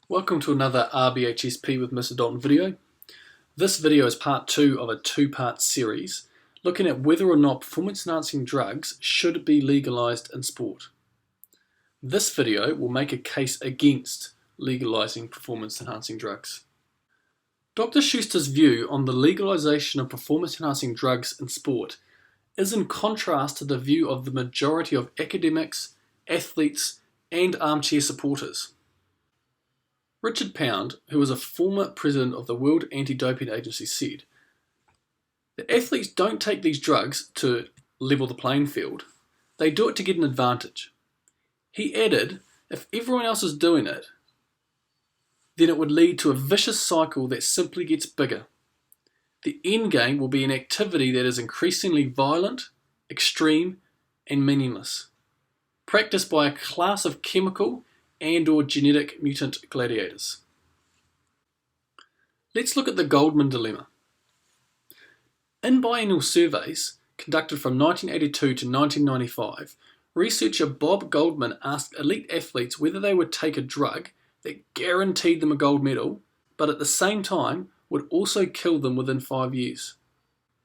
Welcome to another RBHS with Mr. Dalton video. This video is part 2 of a two-part series looking at whether or not performance-enhancing drugs should be legalised in sport. This video will make a case against legalising performance-enhancing drugs. Dr. Schuster's view on the legalisation of performance-enhancing drugs in sport is in contrast to the view of the majority of academics, athletes, and armchair supporters. Richard Pound, who was a former president of the World Anti-Doping Agency, said, "The athletes don't take these drugs to level the playing field, they do it to get an advantage." He added, if everyone else is doing it, then it would lead to a vicious cycle that simply gets bigger. The end game will be an activity that is increasingly violent, extreme, and meaningless, practiced by a class of chemical and/or genetic mutant gladiators. Let's look at the Goldman dilemma. In biennial surveys conducted from 1982 to 1995, researcher Bob Goldman asked elite athletes whether they would take a drug that guaranteed them a gold medal, but at the same time would also kill them within 5 years.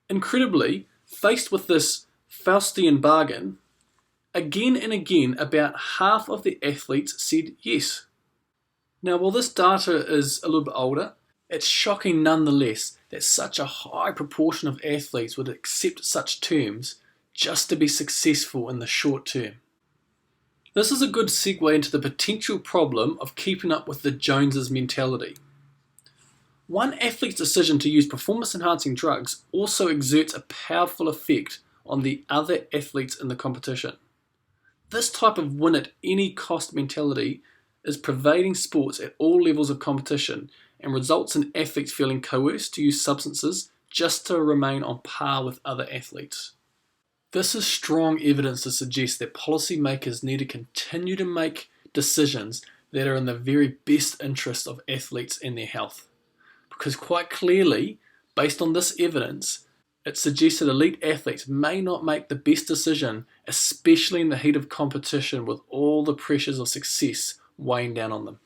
Incredibly, faced with this Faustian bargain, again and again, about half of the athletes said yes. Now, while this data is a little bit older, it's shocking nonetheless that such a high proportion of athletes would accept such terms just to be successful in the short term. This is a good segue into the potential problem of keeping up with the Joneses mentality. One athlete's decision to use performance-enhancing drugs also exerts a powerful effect on the other athletes in the competition. This type of win-at-any-cost mentality is pervading sports at all levels of competition and results in athletes feeling coerced to use substances just to remain on par with other athletes. This is strong evidence to suggest that policymakers need to continue to make decisions that are in the very best interest of athletes and their health. Because quite clearly, based on this evidence, it suggests that elite athletes may not make the best decision, especially in the heat of competition with all the pressures of success weighing down on them.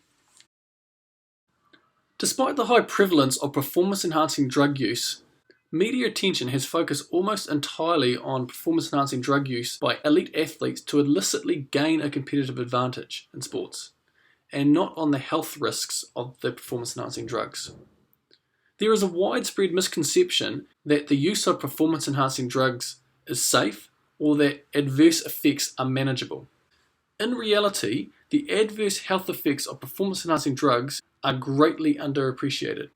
Despite the high prevalence of performance-enhancing drug use, media attention has focused almost entirely on performance-enhancing drug use by elite athletes to illicitly gain a competitive advantage in sports, and not on the health risks of the performance-enhancing drugs. There is a widespread misconception that the use of performance-enhancing drugs is safe or that adverse effects are manageable. In reality, the adverse health effects of performance-enhancing drugs are greatly underappreciated.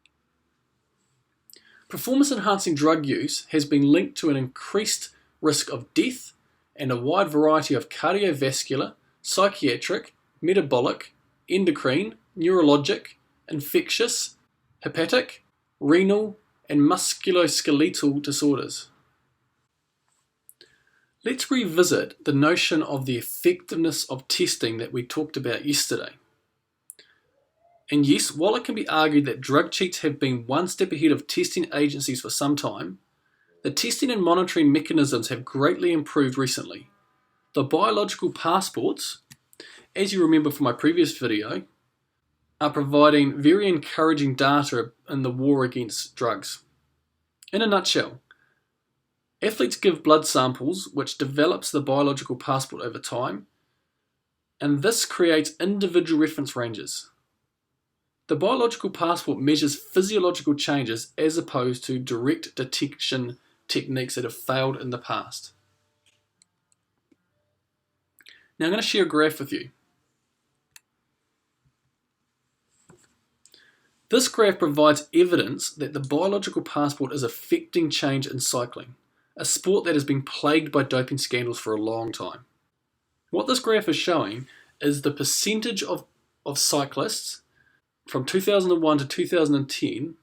Performance-enhancing drug use has been linked to an increased risk of death and a wide variety of cardiovascular, psychiatric, metabolic, endocrine, neurologic, infectious, hepatic, renal, and musculoskeletal disorders. Let's revisit the notion of the effectiveness of testing that we talked about yesterday. And yes, while it can be argued that drug cheats have been one step ahead of testing agencies for some time, the testing and monitoring mechanisms have greatly improved recently. The biological passports, as you remember from my previous video, are providing very encouraging data in the war against drugs. In a nutshell, athletes give blood samples which develops the biological passport over time, and this creates individual reference ranges. The biological passport measures physiological changes as opposed to direct detection techniques that have failed in the past. Now I'm going to share a graph with you. This graph provides evidence that the biological passport is affecting change in cycling, a sport that has been plagued by doping scandals for a long time. What this graph is showing is the percentage of cyclists from 2001 to 2010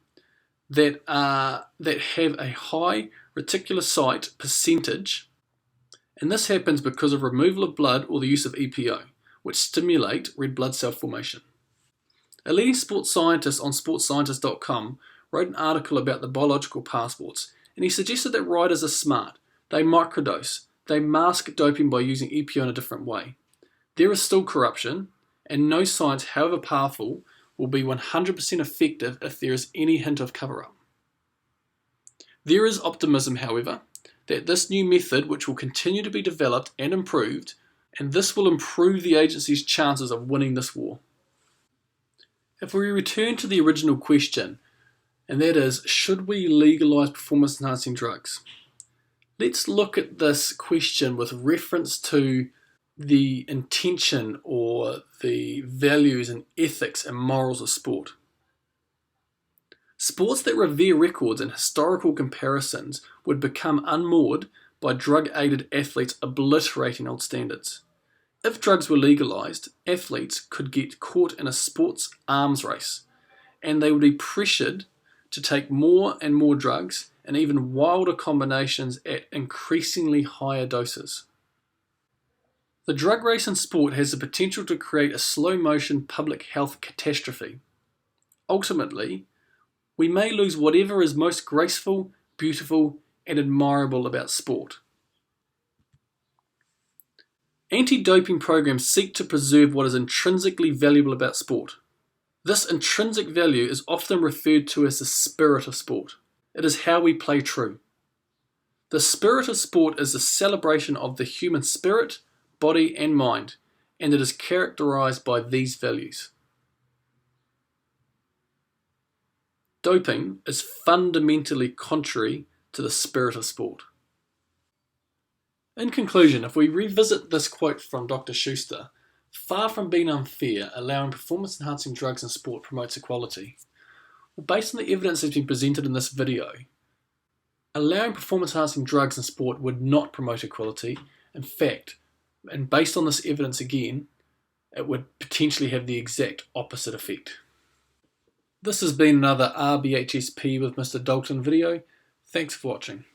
that have a high reticulocyte percentage, and this happens because of removal of blood or the use of EPO, which stimulate red blood cell formation. A leading sports scientist on sportscientist.com wrote an article about the biological passports, and he suggested that riders are smart. They microdose. They mask doping by using EPO in a different way. There is still corruption, and no science, however powerful, will be 100% effective if there is any hint of cover-up. There is optimism, however, that this new method, which will continue to be developed and improved, and this will improve the agency's chances of winning this war. If we return to the original question, and that is, should we legalise performance-enhancing drugs? Let's look at this question with reference to the intention or the values and ethics and morals of sport. Sports that revere records and historical comparisons would become unmoored by drug-aided athletes obliterating old standards. If drugs were legalised, athletes could get caught in a sports arms race, and they would be pressured to take more and more drugs and even wilder combinations at increasingly higher doses. The drug race in sport has the potential to create a slow-motion public health catastrophe. Ultimately, we may lose whatever is most graceful, beautiful, and admirable about sport. Anti-doping programs seek to preserve what is intrinsically valuable about sport. This intrinsic value is often referred to as the spirit of sport. It is how we play true. The spirit of sport is the celebration of the human spirit, body, and mind, and it is characterized by these values. Doping is fundamentally contrary to the spirit of sport. In conclusion, if we revisit this quote from Dr. Schuster, far from being unfair, allowing performance-enhancing drugs in sport promotes equality. Well, based on the evidence that's been presented in this video, allowing performance-enhancing drugs in sport would not promote equality. In fact, and based on this evidence again, it would potentially have the exact opposite effect. This has been another RBHS with Mr. Dalton video. Thanks for watching.